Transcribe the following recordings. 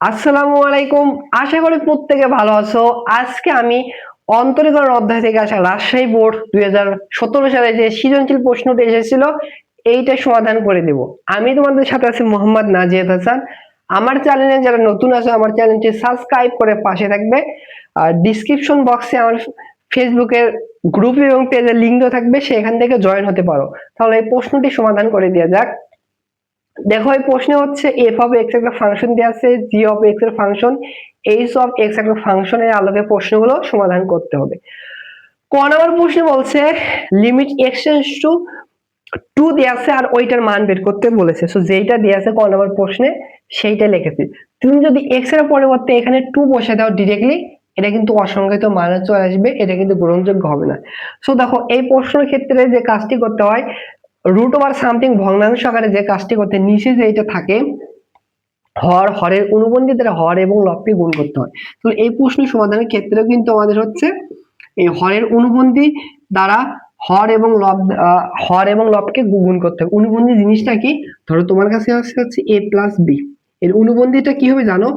আসসালামু আলাইকুম। আশা করি প্রত্যেকে ভালো আছো। আজকে আমি অন্তরীকরণ অধ্যায় থেকে আসা রাজশাহী বোর্ড 2017 সালে যে সৃজনশীল প্রশ্নটি এসেছিল এইটা সমাধান করে দেব। আমি তোমাদের সাথে আছি মোহাম্মদ নাজিয়াত হাসান। আমার চ্যানেলে যারা নতুন আছে আমার চ্যানেলটি সাবস্ক্রাইব করে পাশে থাকবে। আর ডিসক্রিপশন বক্সে আমার ফেসবুকের গ্রুপ এবং পেজের লিংক দেওয়া থাকবে, সেখান থেকে জয়েন হতে পারো। তাহলে এই প্রশ্নটি সমাধান করে দেওয়া যাক। দেখো এই প্রশ্নে হচ্ছে এফ অফ এক্স একটা ফাংশন দেওয়া আছে, জি অফ এক্স এর ফাংশন, এইচ অফ এক্স একটা ফাংশনের আলোকে প্রশ্নগুলো সমাধান করতে হবে। ক নাম্বার প্রশ্নে বলছে লিমিট এক্স টেন্ডস টু 2 দেওয়া আছে আর ওইটার মান বের করতে বলেছে। সো যেইটা দেওয়া আছে ক নাম্বার প্রশ্নে সেইটা লিখেছি। তুমি যদি এক্স এর পরিবর্তে এখানে 2 বসে দাও ডিরেক্টলি, এটা কিন্তু অসংজ্ঞায়িত মান চলে আসবে, এটা কিন্তু গ্রহণযোগ্য হবে না। সো দেখো এই প্রশ্নের ক্ষেত্রে যে কাজটি করতে হয়, রুট ওভার সামথিং ভগ্নাংশ আকারে যে কাজটি করতে, নিচে যে এটা থাকে হরের অনুবন্ধী দ্বারা হর এবং লবকে গুণ করতে হয়। তো এই প্রশ্ন সমাধানের ক্ষেত্রেও কিন্তু আমাদের হচ্ছে এই হরের অনুবন্ধী দ্বারা হর এবং লবকে গুণ করতে হবে। অনুবন্ধী জিনিসটা কি? ধরো তোমার কাছে হচ্ছে a প্লাস বি, এর অনুবন্ধীটা কি হবে জানো?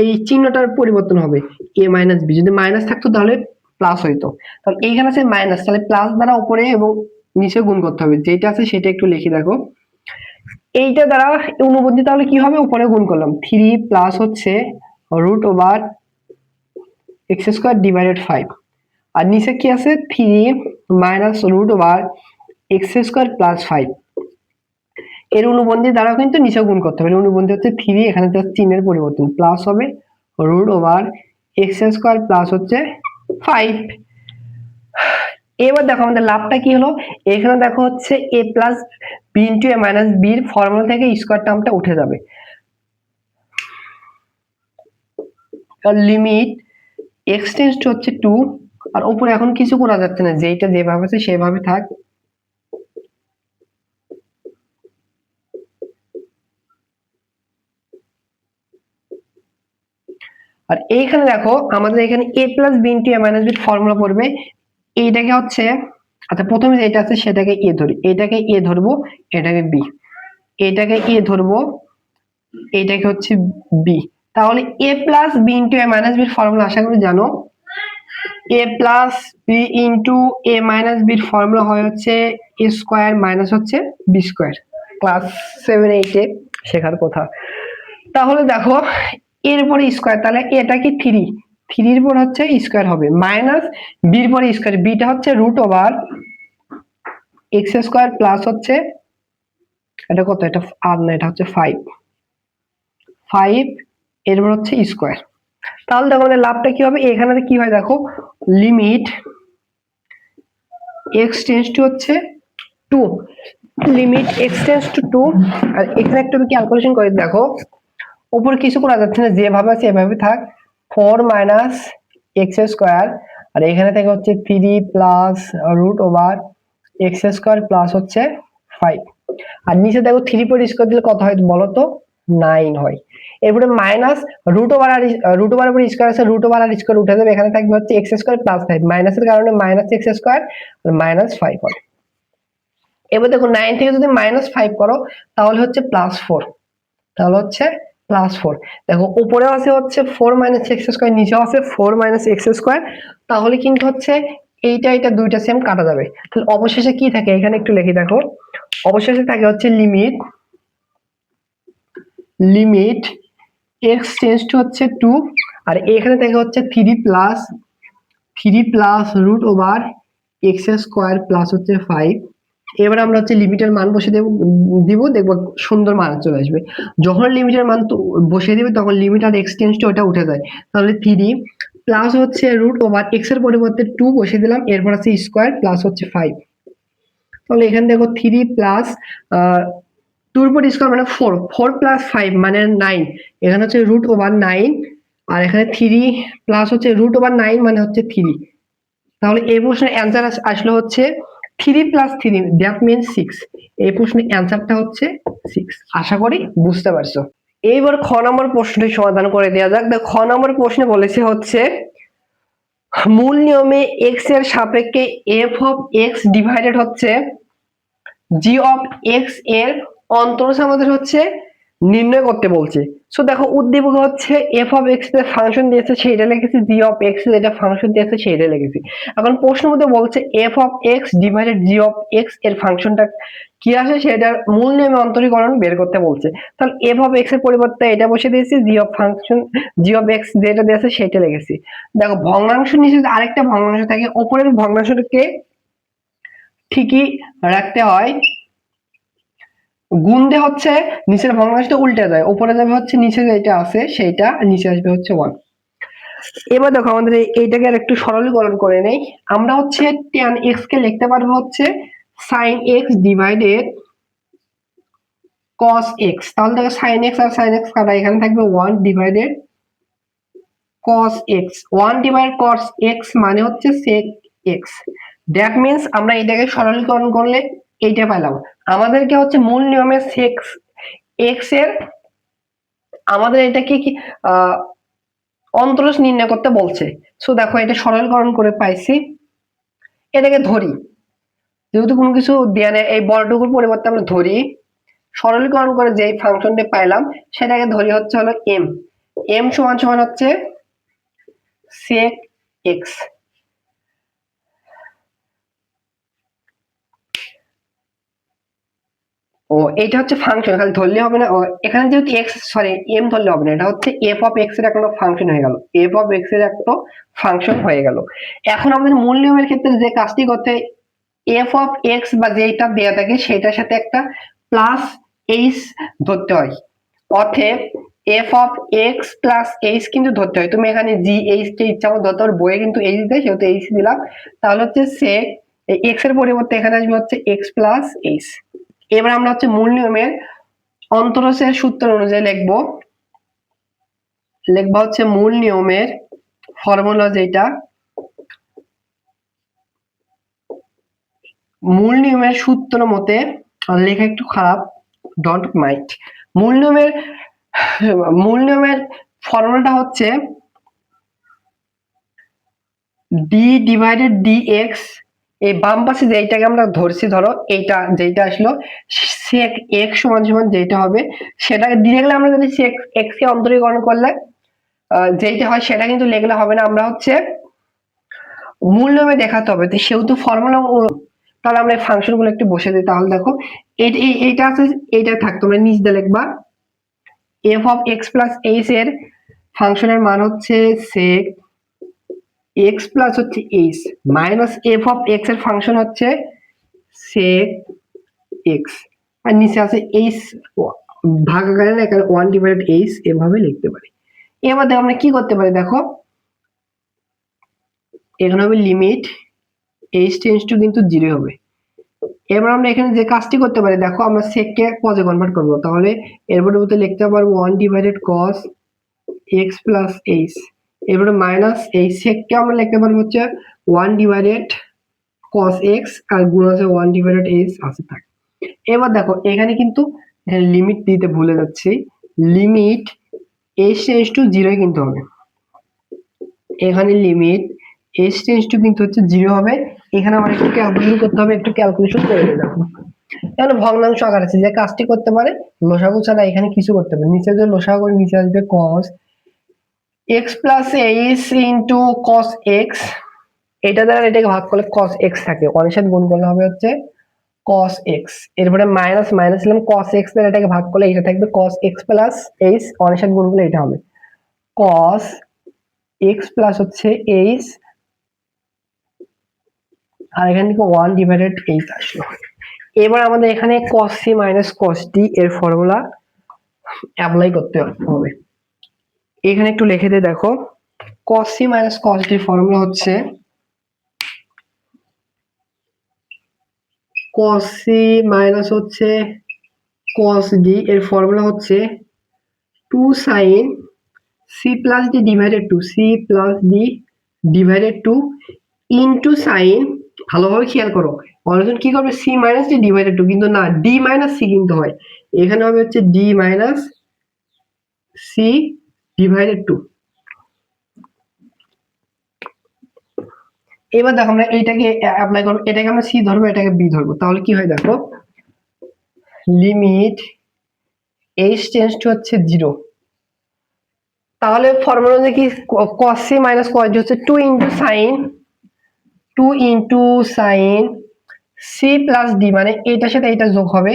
এই চিহ্নটার পরিবর্তন হবে a মাইনাস বি। যদি মাইনাস থাকতো তাহলে প্লাস হইতো, তাহলে এইখানে আছে মাইনাস, তাহলে প্লাস দ্বারা উপরে এবং নিচে গুণ করতে হবে। যেটা আছে সেটা একটু লিখে দেখো। এইটা দ্বারা অনুবন্ধী তাহলে কি হবে? উপরে গুণ করলাম 3 প্লাস হচ্ছে root over x square divided 5, আর নিচে কি আছে 3 minus root over x square plus 5। এর অনুবন্ধী দ্বারা কিন্তু নিচে গুণ করতে হবে। অনুবন্ধী হচ্ছে 3, এখানে জাস্ট চিহ্নের পরিবর্তন, প্লাস হবে root over x square plus হচ্ছে 5। এবার দেখো আমাদের লাভটা কি হলো, এখানে দেখো হচ্ছে a plus B into A minus বির ফর্মুলা থেকে স্কোয়ার টার্মটা উঠে যাবে। লিমিট এক্স টেন্ডস টু হচ্ছে 2, আর উপরে এখন কিছু করা যাচ্ছে না, যেটা যেভাবে আছে সেভাবে থাক। আর এইখানে দেখো আমাদের এখানে a plus B into A minus বির ফর্মুলা পড়বে। এইটাকে হচ্ছে, আচ্ছা প্রথমে যেটা আছে সেটাকে এ ধরি, এটাকে এ ধরবো, এটাকে বি, এটাকে এ ধরবো, এটাকে হচ্ছে বি। তাহলে a plus B into A minus বির ফর্মুলা আশা করি জানো। a plus B into A minus বির ফর্মুলা হয় হচ্ছে এ স্কোয়ার মাইনাস হচ্ছে বি স্কোয়ার, ক্লাস 7-8 এ শেখার কথা। তাহলে দেখো এর পরে স্কোয়ার, তাহলে এটা কি 3, 3 এর পর হচ্ছে স্কোয়ার হবে, মাইনাস বির পরে স্কোয়ার, বিটা হচ্ছে root over x square plus হচ্ছে এটা কত, এটা আর না, এটা হচ্ছে 5, 5 এরপর হচ্ছে স্কোয়ার। তাহলে দেখো আমাদের লাভটা কি হবে, এখানে কি হয় দেখো, লিমিট x টেন্ডস টু হচ্ছে 2, লিমিট x টেন্ডস টু 2। আর এখানে একটু ক্যালকুলেশন করে দেখো, উপর কিছু করা যাচ্ছে না, যেভাবে আছে এভাবে থাক। 4 মাইনাস এক্স স্কোয়ার, আর এখানে থেকে হচ্ছে 3 plus root over x square plus হচ্ছে 5, আর নিচে দেখো 3 পর স্কোয়ার দিলে কত হয় বলো তো? 9 হয়। এরপরে মাইনাস রুট ওভার আর রুট ওভার উপর স্কোয়ার আছে, রুট ওভার আর স্কোয়ার উঠে যাবে, এখানে থাকবে হচ্ছে এক্স স্কোয়ার প্লাস 5, মাইনাসের কারণে মাইনাস এক্স স্কোয়ার আর মাইনাস 5 হয়। এবার দেখো 9 থেকে যদি মাইনাস 5 করো তাহলে হচ্ছে প্লাস 4, তাহলে হচ্ছে প্লাস 4। দেখো উপরে আছে হচ্ছে 4 মাইনাস এক্স স্কোয়ার, নিচে আছে 4 মাইনাস এক্স স্কোয়ার, তাহলে কিন্তু হচ্ছে এইটা এটা দুইটা সেম কাটা যাবে। তাহলে অবশেষে কি থাকে এখানে একটু লিখি দেখো, অবশেষে থাকে হচ্ছে লিমিট x টেন্ডস টু হচ্ছে 2, আর এখানে থেকে হচ্ছে 3 plus root over x square plus হচ্ছে 5। এবার আমরা হচ্ছে লিমিটের মান বসে দিব, দেখবো সুন্দর মান চলে আসবে। যখন লিমিটের মান বসিয়ে দিবে তখন লিমিট আর এক্স টেন্ডস টু ওটা উঠে যায়। তাহলে 3 প্লাস হচ্ছে রুট ওভার এক্স এর পরিবর্তে 2 বসিয়ে দিলাম, এরপর আছে স্কোয়ার প্লাস হচ্ছে 5। তাহলে এখানে দেখো 3 প্লাস 2 এর উপর স্কোয়ার মানে 4, 4 প্লাস 5 মানে 9, এখানে হচ্ছে রুট ওভার 9, আর এখানে 3 প্লাস হচ্ছে রুট ওভার 9 মানে হচ্ছে 3। তাহলে এই প্রশ্নের অ্যান্সার আসলে হচ্ছে 3 প্লাস 3, দ্যাট মিনস 6। এই প্রশ্নের অ্যান্সারটা হচ্ছে 6। আশা করি বুঝতে পারছো। এইবার খ নম্বর প্রশ্নটি সমাধান করে দেওয়া যাক। খ নম্বর প্রশ্নে বলেছে হচ্ছে মূল নিয়মে x এর সাপেক্ষে f অফ x ডিভাইডেড হচ্ছে g অফ x এর অন্তরজ আমাদের হচ্ছে নির্ণয় করতে বলছে। সো দেখো উদ্দীপক হচ্ছে এফ অফ এক্স এর ফাংশন দিয়েছে সেইটা লিখেছি, জি অফ এক্স এর যেটা ফাংশন দিয়েছে সেইটা লিখেছি। এখন প্রশ্ন মধ্যে বলছে F of x divided G of x এর ফাংশনটা কি আসে সেটার মূল নিয়মে অন্তরীকরণ বের করতে বলছে। তাহলে এফ অফ এক্স এর পরিবর্তে এটা বসে দিয়েছি, জি অফ এক্স যেটা দিয়েছে সেটা লিখেছি। দেখো ভগ্নাংশ নিচে আরেকটা ভগ্নাংশ থাকে, উপরের ভগ্নাংশটাকে ঠিকই রাখতে হয়, গুণ দিয়ে হচ্ছে নিচের ভগ্নাংশটা উল্টে যায়, উপরে যাবে হচ্ছে নিচে যেটা আছে সেইটা, নিচে আসবে হচ্ছে 1। এবার দেখো আমাদের এইটাকে আর একটু সরলীকরণ করে নেই। আমরা হচ্ছে tan x কে লিখতে পারবো হচ্ছে sin x divided cos x। তাহলে দেখো sin x আর sin x কাটা, এখানে থাকবে 1 divided cos x। 1 divided cos x মানে হচ্ছে sec x। দ্যাট মিন্স আমরা এটাকে সরলীকরণ করলে এইটা পেলাম। আমাদেরকে হচ্ছে মূল নিয়মে sec x এর আমাদের এটাকে কি অন্তরজ নির্ণয় করতে বলছে। সো দেখো এটা সরলীকরণ করে পাইছি, এটাকে ধরি, যেহেতু কোনো কিছু দেয়া নেই এই বড়টুকুর পরিবর্তে আমরা ধরি, সরলীকরণ করে যে ফাংশনটি পাইলাম সেটাকে ধরি হচ্ছে হলো m। m সমান সমান হচ্ছে sec x। ও এটা হচ্ছে ফাংশন, খালি ধরলে হবে না, এখানে যেহেতু x সরি m ধরলে হবে না, এটা হচ্ছে f অফ x এর একটা ফাংশন হয়ে গেল, f অফ x এর একটা ফাংশন হয়ে গেল। এখন আমাদের মূল নিয়মের ক্ষেত্রে যে কাজটি করতে, f অফ x বা যেটা দেয়া থাকে সেটার সাথে একটা প্লাস h ধরতে হয়, অতএব f of x plus h কিন্তু ধরতে হয়। তুমি এখানে g h কে ইচ্ছা মতো ধরতে পারো, বইয়ে কিন্তু h দেয় সেহেতু h দিলাম। তাহলে হচ্ছে sec x এর পরিবর্তে এখানে আসবে হচ্ছে x প্লাস h। এবার আমরা হচ্ছে মূল নিয়মের অন্তরজের সূত্র অনুযায়ী লিখবো হচ্ছে মূল নিয়মের ফর্মুলা, যেটা মূল নিয়মের সূত্র মতে, লেখা একটু খারাপ, ডোন্ট মাইন্ড। মূল নিয়মের ফর্মুলাটা হচ্ছে ডি ডিভাইডেড dx, এই বাম পাশে যেটাকে আমরা ধরছি, ধরো এইটা যেটা আসলো sec x সমান সমান যেটা হবে সেটাকে ডিরেক্টলি আমরা যদি sec x কে অন্তরীকরণ করলে যেটা হয় সেটা কিন্তু লিখলে হবে না, আমরা হচ্ছে মূল নিয়মে দেখাতে হবে। তো সেহেতু ফর্মুলা, তাহলে আমরা এই ফাংশন গুলো একটু বসে দিই। তাহলে দেখো এইটা আছে, এইটা থাক, তোমরা নিচ দিয়ে লিখবা f of x plus h এর ফাংশনের মান হচ্ছে sec x প্লাস হচ্ছে h minus f of x এর ফাংশন হচ্ছে sec x, আর নিচে আছে h ভাগাকারে না, এখানে 1 ডিভাইডেড h এভাবে লিখতে পারি। এবার দেখো আমরা কি করতে পারি, দেখো এখানে হবে লিমিট h টেন্ডস টু কিন্তু 0 হবে। এবার আমরা এখানে যে কাজটি করতে পারি, দেখো আমরা sec কে cos এ কনভার্ট করব, তাহলে এর পরিবর্তে লিখতে পারবো 1 divided cos x plus h। এবারে মাইনাস এই sec কে আমরা লিখতে পারবো হচ্ছে 1 ডিভাইডেড cos x আর গুণ আছে 1 ডিভাইডেড h আছে থাকে। এবার দেখো এখানে কিন্তু লিমিট দিতে ভুলে যাচ্ছি, লিমিট h টেন্ডস টু 0 কিন্তু হবে, এখানে লিমিট h টেন্ডস টু কিন্তু হচ্ছে 0 হবে। এখানে আমার একটু ক্যালকুলেশন করতে হবে, একটু ক্যালকুলেশন করে নিই। দেখো এখানে ভগ্নাংশ আকার আছে, যে কাজটি করতে পারে লসাগু ছাড়া এখানে কিছু করতে পারে, নিচে যে লসাগু করে নিচে আসবে cos x plus h into cos x, এটা দ্বারা এটাকে ভাগ করলে cos x থাকে, অনেক সাথে গুণ করলে হবে হচ্ছে cos x। এরপরে মাইনাস মাইনাস নিলাম, cos x দ্বারা এটাকে ভাগ করলে এটা থাকবে cos x প্লাস h, অনেক সাথে গুণ করলে এটা হবে cos x প্লাস হচ্ছে h, আর এখান থেকে 1 ডিভাইডেড h আসলো। এবার আমাদের এখানে cos c minus cos d এর ফর্মুলা অ্যাপ্লাই করতে হবে। এখানে একটু লিখে দিয়ে দেখো, cos c minus cos d formula হচ্ছে cos c মাইনাস হচ্ছে cos d এর ফর্মুলা হচ্ছে 2 sin c plus d divided 2, c plus d divided 2 into sin, ভালোভাবে খেয়াল করো, অনেকজন কি করবে c মাইনাস d ডিভাইডেড 2, কিন্তু না, d মাইনাস c কিন্তু হয়, এখানে হবে হচ্ছে d মাইনাস c ডিভাইডেড 2। এবার দেখো আমরা এইটাকে অ্যাপ্লাই করব, এটাকে আমরা c ধরবো, এটাকে b ধরবো, তাহলে কি হয় দেখো, লিমিট h টেন্ডস টু হচ্ছে 0, তাহলে ফর্মুলা অনুযায়ী কি cos c minus cos d হচ্ছে 2 into sin c plus d, মানে এটার সাথে এটা যোগ হবে,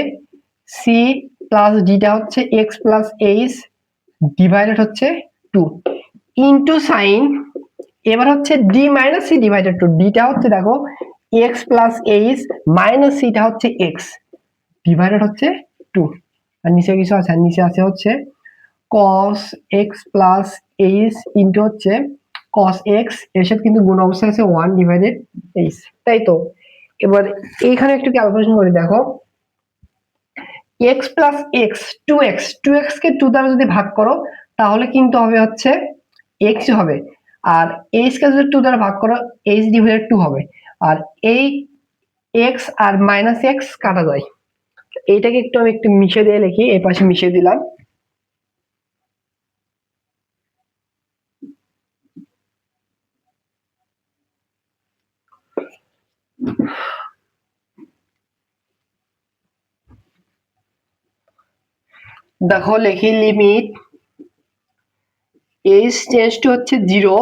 c প্লাস ডিটা হচ্ছে x প্লাস h ডিভাইডেড হচ্ছে 2 ইনটু সাইন, এবার হচ্ছে d মাইনাস c ডিভাইডেড 2, ডিটা হচ্ছে দেখো x প্লাস h মাইনাস সিটা হচ্ছে x ডিভাইডেড হচ্ছে 2, আর নিচে কিছু আছে, আর নিচে আছে হচ্ছে cos x plus h into হচ্ছে cos x, এর সাথে কিন্তু গুণ অবস্থায় আছে 1 ডিভাইডেড h, তাই তো। এবার এইখানে একটু ক্যালকুলেশন করে দেখো, x প্লাস x 2x কে 2 দ্বারা যদি ভাগ করো তাহলে কিন্তু হবে হচ্ছে x হবে, আর h কে যদি 2 দ্বারা ভাগ করো h ডিভাইডেড 2 হবে, আর এই x আর মাইনাস x কাটা যায়। এইটাকে আমি একটু মিশিয়ে দিয়ে লিখি, এই পাশে মিশিয়ে দিলাম। দেখো লিখি লিমিট h টেন্ডস টু হচ্ছে 0,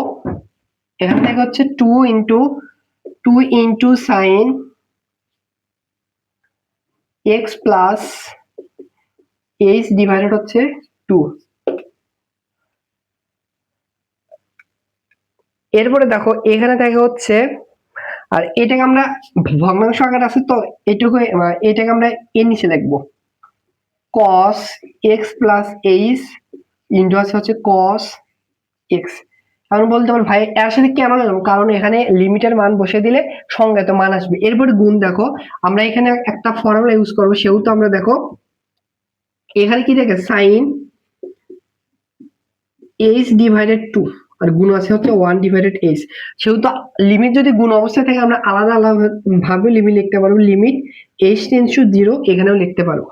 এখান থেকে হচ্ছে 2 into sign x plus h divided হচ্ছে 2। এরপরে দেখো এখানে দেখা হচ্ছে, আর এটাকে আমরা ভগ্নাংশ আকারে আছে তো এটুকু, এটাকে আমরা এর নিচে লিখবো cos x plus h into আছে হচ্ছে cos x। এখন বলতে পারো ভাই এর সাথে কেন লাগলো, কারণ এখানে লিমিটের মান বসে দিলে সংজ্ঞাত মান আসবে। এরপরে গুণ দেখো, আমরা এখানে একটা ফর্মুলা ইউজ করবো, সেহেতু আমরা দেখো এখানে কি দেখে sin h ডিভাইডেড 2, আর গুণ আছে হচ্ছে 1 ডিভাইডেড h, সেহেতু লিমিট যদি গুণ অবস্থায় থাকে আমরা আলাদা আলাদা ভাবে লিমিট লিখতে পারবো, লিমিট h টেন্ডস টু 0 এখানেও লিখতে পারবো।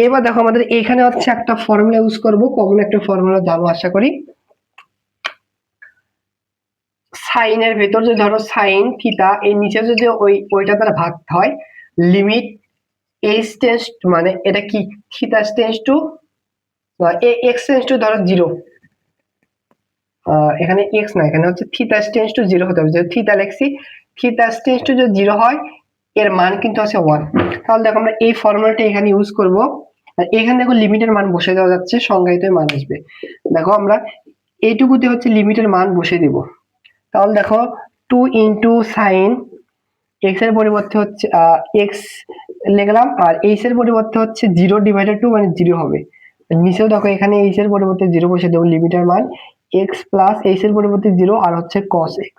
এবার দেখো আমাদের এখানে হচ্ছে একটা ফর্মুলা ইউজ করব, কমন একটা ফর্মুলা জানো আশা করি। সাইনের ভেতর যদি ধরো সাইন থিটা এর নিচে যদি ওইটা দ্বারা ভাগ হয়, লিমিট h টেন্ডস মানে এটা কি theta tends to x tends to ধরো 0, এখানে x না, এখানে হচ্ছে থিটা টেন্ডস টু 0 হতে হবে, যেহেতু থিটা লিখছি, থিটা টেন্ডস টু যদি 0 হয় এর মান কিন্তু আছে 1। তাহলে দেখো আমরা এই ফর্মুলাটা এখানে ইউজ করব, আর এখানে দেখো লিমিটের মান বসে দেওয়া যাচ্ছে, সংজ্ঞায়িত মান আসবে। দেখো আমরা এইটুকুতে হচ্ছে লিমিটের মান বসে দিব, তাহলে দেখো 2 ইনটু সাইন x এর পরিবর্তে হচ্ছে x লিখলাম, আর h এর পরিবর্তে হচ্ছে 0 ডিভাইডেড 2 মানে 0 হবে। নিচেও দেখো এখানে h এর পরিবর্তে 0 বসে দেব, লিমিটের মান x প্লাস h এর পরিবর্তে 0 আর হচ্ছে cos x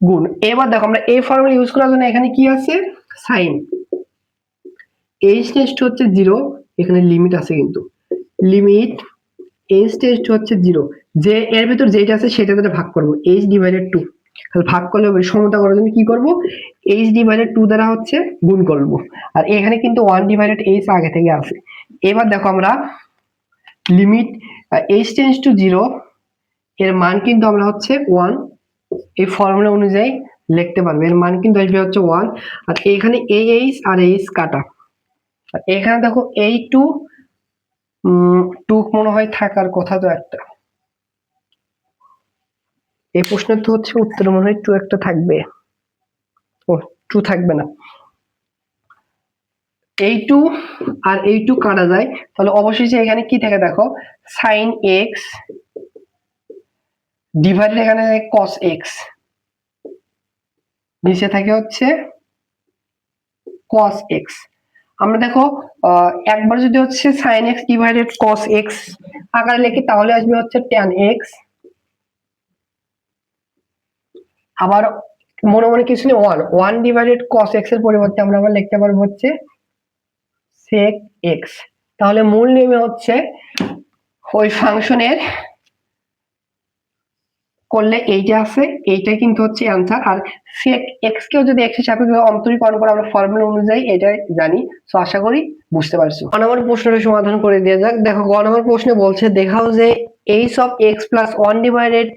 গুণ। এবার দেখো আমরা এই ফর্মুলা ইউজ করার জন্য এখানে কি আছে sin h টেন্ডস টু হচ্ছে 0, এখানে লিমিট আছে কিন্তু লিমিট h টেন্ডস টু হচ্ছে 0, যে এর ভিতর যেটা আছে সেটা দ্বারা ভাগ করব h ডিভাইডেড 2, তাহলে ভাগ করলে হবে, সমতা করার জন্য কি করব h ডিভাইডেড 2 দ্বারা হচ্ছে গুণ করব, আর এখানে কিন্তু 1 ডিভাইডেড h আগে থেকে আছে। এবার দেখো আমরা লিমিট h টেন্ডস টু 0 এর মান কিন্তু আমরা হচ্ছে 1 এই ফর্মুলা অনুযায়ী লিখতে পারবো, এর মান কিন্তু আসবে হচ্ছে 1, আর এখানে h আর h কাটা, আর এখানে দেখো এই 2 মনে হয় থাকার কথা, তো একটা এই প্রশ্নের তো হচ্ছে উত্তর মনে হয় 2 একটা থাকবে, ও 2 থাকবে না, এই 2 আর এই 2 কাটা যায়, তাহলে অবশেষে এখানে কি থাকে দেখো sin x ডিভাইডেড এখানে cos x, নিচে থাকে হচ্ছে cos x। আমরা দেখো একবার যদি হচ্ছে sin x divided cos x আকারে লিখি তাহলে আসবে হচ্ছে tan x, আবার মনে মনে কিছু নেই 1 ডিভাইডেড cos x এর পরিবর্তে আমরা আবার লিখতে পারবো হচ্ছে sec x। তাহলে মূল নিয়মে হচ্ছে ওই ফাংশনের করলে এইটা আছে, এইটা কিন্তু হচ্ছে অ্যানসার, আর sec x কেও যদি x এর সাপেক্ষে অন্তরীকরণ করে আমরা ফর্মুলা অনুযায়ী এটা জানি। সো আশা করি বুঝতে পারছো। গ নম্বর প্রশ্নটা সমাধান করে দেওয়া যাক। দেখো গ নম্বর প্রশ্নে বলছে দেখাও যে h of x plus 1 divided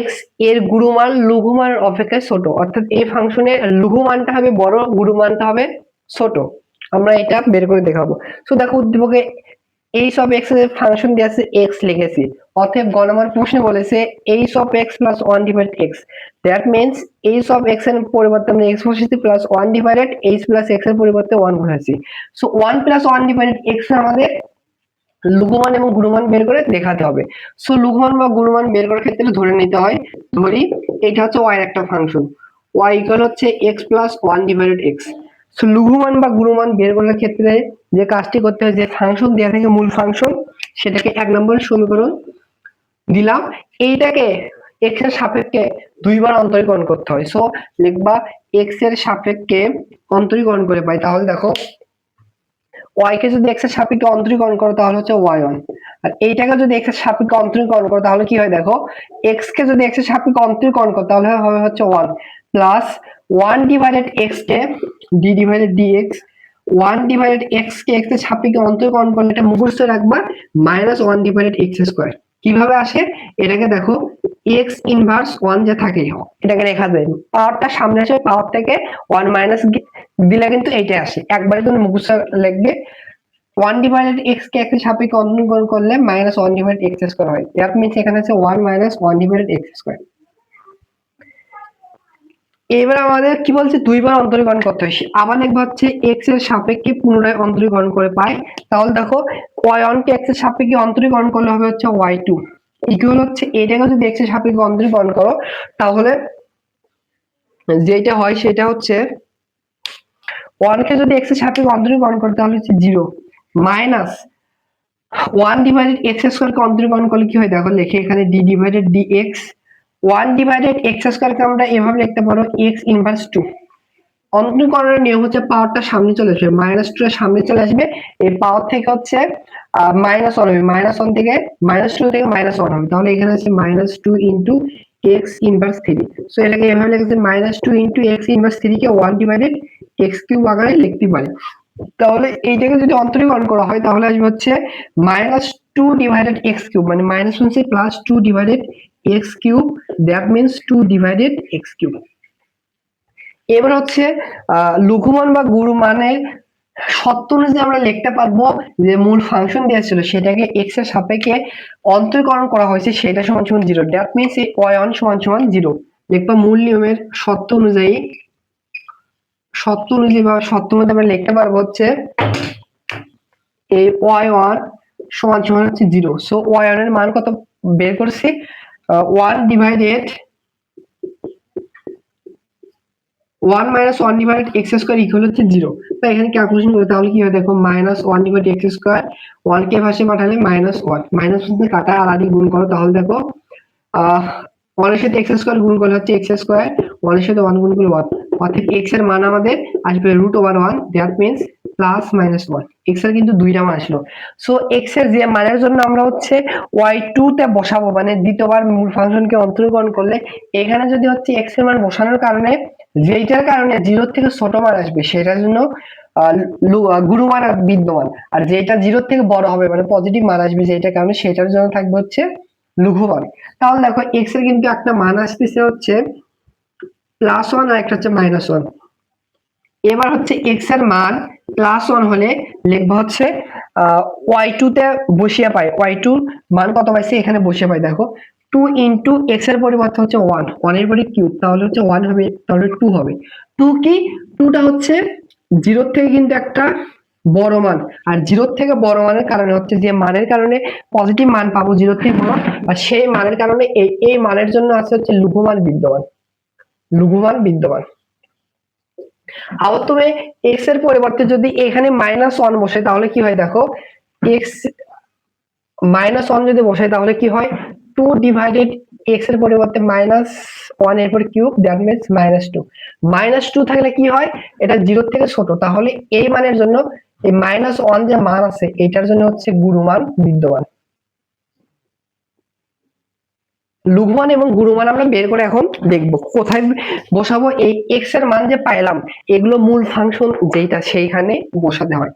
x এর গুণমান লঘুমানের অপেক্ষায় ছোট, অর্থাৎ এই ফাংশনের লঘুমানটা হবে বড়, গুণমানটা হবে ছোট। আমরা এটা বের করে দেখাবো। সো দেখো উদ্দীপকে এইচ অফ এক্স এর ফাংশন দিয়ে আছে এক্স লিখেছি, অতএব গ নম্বর প্রশ্নে বলেছে H of x plus one divided x, that means H of x এর পরিবর্তে আমরা এক্স বসেছি plus one divided H plus x এর পরিবর্তে ওয়ান বসেছি। So one plus one divided x আমাদের লঘুমান এবং গুণমান বের করে দেখাতে হবে। সো লঘুমান বা গুণমান বের করার ক্ষেত্রে ধরে নিতে হয়, ধরি এটা হচ্ছে y এর একটা ফাংশন, y ইকুয়াল হচ্ছে x plus one divided x. So লঘুমান বা গুণমান বের করার ক্ষেত্রে যে কাজটি করতে হয়, যে ফাংশন দেওয়া থাকে মূল ফাংশন, সেটাকে এক নম্বর সমীকরণ দিলাম, এইটাকে x এর সাপেক্ষে দুইবার অন্তরীকরণ করতে হয়। সো লিখবা x এর সাপেক্ষে অন্তরীকরণ করে পাই, তাহলে দেখো y কে যদি x এর সাপেক্ষে অন্তরীকরণ করো তাহলে হচ্ছে y1, আর এইটাকে যদি x এর সাপেক্ষে অন্তরীকরণ করো তাহলে কি হয় দেখো, x কে যদি x এর সাপেক্ষে অন্তরীকরণ করো তাহলে হবে হচ্ছে 1 প্লাস 1 ডিভাইডেড x কে d divided dx, 1 divided x কে x এর সাপেক্ষে অন্তরীকরণ করলে এটা মুখস্থ রাখবা মাইনাস 1 ডিভাইডেড x স্কয়ার। কিভাবে আসে এটাকে দেখো, x ইনভার্স 1 যে থাকে এটাকে লেখা যায়, পাওয়ারটা সামনে আসে, পাওয়ার থেকে 1 মাইনাস দিলে কিন্তু এইটাই আসে, একবারে তুমি মুখস্থ লিখবে 1 ডিভাইডেড x কে x এর সাপেক্ষে অন্তরীকরণ করলে মাইনাস 1 ডিভাইডেড x স্কয়ার হয়, দ্যাট মিন্স এখানে আছে 1 মাইনাস 1 ডিভাইডেড x স্কয়ার। এবার আমাদের কি বলছে, দুইবার অন্তরীকরণ করতে হয়, আবার লিখবো হচ্ছে x এর সাপেক্ষে পুনরায় অন্তরীকরণ করে পাই, তাহলে দেখো y1 কে x এর সাপেক্ষে অন্তরীকরণ করলে হবে হচ্ছে y2 ইকুয়াল হচ্ছে এটাকে যদি x এর সাপেক্ষে অন্তরীকরণ করো তাহলে যেটা হয় সেটা হচ্ছে 1 কে যদি x এর সাপেক্ষে অন্তরীকরণ করো তাহলে হচ্ছে 0 মাইনাস 1 ডিভাইডেড x স্কয়ার কে অন্তরীকরণ করলে কি হয় দেখো, লিখে এখানে d divided dx, 1 divided x square কে আমরা এভাবে লিখতে পারো x ইনভার্স 2। অন্তরীকরণের নিয়ম হচ্ছে পাওয়ারটা সামনে চলে আসবে, মাইনাস 2 এর সামনে চলে আসবে, এই পাওয়ার থেকে হচ্ছে মাইনাস 1 হবে, মাইনাস 1 থেকে মাইনাস 2 থেকে মাইনাস 1 হবে, তাহলে এখানে আছে minus 2 into x inverse 3। So এটাকে এভাবে লিখতে মাইনাস 2 ইনটু x ইনভার্স 3 কে 1 ডিভাইডেড x কিউব আকারে লিখতে পারি। তাহলে এইটাকে যদি অন্তরীকরণ করা হয় তাহলে আসবে হচ্ছে মাইনাস 2 ডিভাইডেড এক্স কিউব, মানে মাইনাস হচ্ছে plus 2 divided x cube, that means 2 divided x cube. এবার হচ্ছে লঘুমান বা গুণমানের সত্য অনুযায়ী আমরা লিখতে পারবো যে মূল ফাংশন দেওয়া ছিল সেটাকে x এর সাপেক্ষে অন্তরীকরণ করা হয়েছে, সেটা সমান সমান 0, দ্যাট মিন্স এই y1 সমান সমান 0 লিখবা মূল নিয়মের সত্য অনুযায়ী। সত্য অনুযায়ী বা সত্য মধ্যে আমরা লিখতে পারবো হচ্ছে এই y1 সমান সমান হচ্ছে 0। সো y1 এর মান কত বের করছি, 1 divided 1 minus 1 divided x square equal হচ্ছে 0। তো এখানে ক্যালকুলেশন করে তাহলে কি হয় দেখো, মাইনাস 1 ডিভাইডেড এক্স স্কয়ার, 1 কে পাশে পাঠালে মাইনাস 1, মাইনাস থেকে কাটা আর আদি গুণ করো তাহলে দেখো 1 এর সাথে এক্স স্কয়ার গুণ করলে হচ্ছে এক্স স্কয়ার, 1 এর সাথে 1 গুণ করলে 1, অর্থাৎ এক্স এর মান আমাদের আসবে √1, that means plus minus 1। X এর কিন্তু দুইটা মান আসলো। সো এক্স এর যে মানের জন্য আমরা হচ্ছে y2 তে বসাবো, মানে দ্বিতীয়বার মূল ফাংশনকে অন্তরীকরণ করলে এখানে যদি হচ্ছে এক্স এর মান বসানোর কারণে যেটার কারণে 0 থেকে ছোট মান আসবে সেটার জন্য গুণমান বিদ্যমান, আর যেটা 0 থেকে বড় হবে মানে পজিটিভ মান আসবে যেটার কারণে সেটার জন্য থাকবে হচ্ছে লঘুমান। তাহলে দেখো এক্স এর কিন্তু একটা মান আসতেছে হচ্ছে +1 আর একটা হচ্ছে -1। এবার হচ্ছে x এর মান +1 হলে লিখবো হচ্ছে y2 তে বসিয়ে পাই, y2 মান কত পাইছি এখানে বসিয়ে পাই, দেখো 2 ইনটু x এর পরিবর্তে হচ্ছে 1, 1 এর পরে কিউব তাহলে হচ্ছে 1 হবে, তাহলে 2 হবে। 2 কি, 2টা হচ্ছে 0 থেকে কিন্তু একটা বড় মান, আর 0 থেকে বড় মানের কারণে হচ্ছে যে মানের কারণে পজিটিভ মান পাবো 0 থেকে বড়, আর সেই মানের কারণে এই মানের জন্য আছে হচ্ছে লঘুমান বিদ্যমান, লঘুমান বিদ্যমান। আবার তুমি x এর পরিবর্তে যদি এখানে -1 বসে তাহলে কি হয় দেখো, x -1 যদি বসাই তাহলে কি হয়, 2 ডিভাইডেড x এর পরিবর্তে -1 এর পর কিউব, দ্যাট মিন্স -2। -2 থাকলে কি হয়, এটা 0 থেকে ছোট, তাহলে এই মানের জন্য এই -1 যে মান আছে এটার জন্য হচ্ছে গুণমান বিদ্যমান। লঘুমান এবং গুণমান আমরা বের করে এখন দেখব কোথায় বসাবো, এই x এর মান যে পাইলাম এগুলো মূল ফাংশন যেটা সেইখানে বসাতে হয়।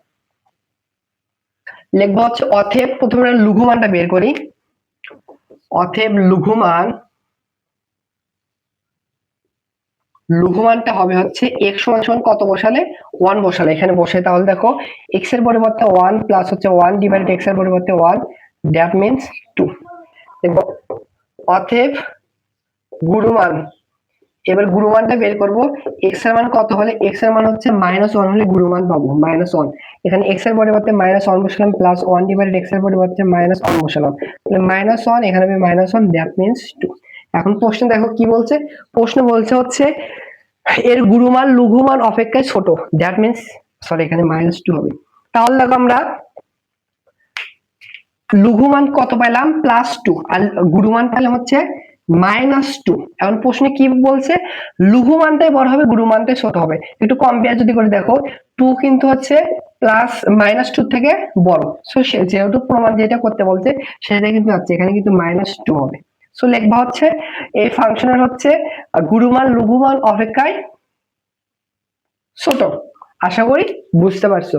লিখবো হচ্ছে অতএব, প্রথমে আমরা লঘুমানটা বের করি, অতএব লঘুমান লঘুমানটা হবে হচ্ছে x সমান সমান কত বসালে 1 বসালে এখানে বসে, তাহলে দেখো x এর পরিবর্তে 1 প্লাস হচ্ছে 1 ডিভাইডেড x এর পরিবর্তে 1, দ্যাট মিন্স 2। দেখো অতএব গুণমান, এবার গুণমানটা বের করব। x এর মান কত হলে, x এর মান হচ্ছে -1 হলে গুণমান পাবো -1। এখানে x এর পরিবর্তে -1 বসালাম, প্লাস 1 ডিভাইডেড x এর পরিবর্তে -1 বসালাম, তাহলে -1 এখানে হবে -1, দ্যাট মিন্স 2। এখন প্রশ্ন দেখো কি বলছে, প্রশ্ন বলছে হচ্ছে এর গুণমান লঘুমান অপেক্ষায় ছোট, দ্যাট মিন্স সরি এখানে -2 হবে। তাহলে দেখো আমরা লঘুমান কত পেলাম +2 আর গুণমান পেলাম হচ্ছে -2। এখন প্রশ্নে কি বলছে, লঘুমানটাই বড় হবে গুণমানটাই ছোট হবে। একটু কম্পেয়ার যদি করে দেখো 2 কিন্তু হচ্ছে প্লাস -2 থেকে বড়, সো যেহেতু প্রমাণ যেটা করতে বলছে সেটা কিন্তু আছে, এখানে কিন্তু -2 হবে। সো লেখবা হচ্ছে এই ফাংশনের হচ্ছে গুণমান লঘুমান অপেক্ষায় ছোট। আশা করি বুঝতে পারছো।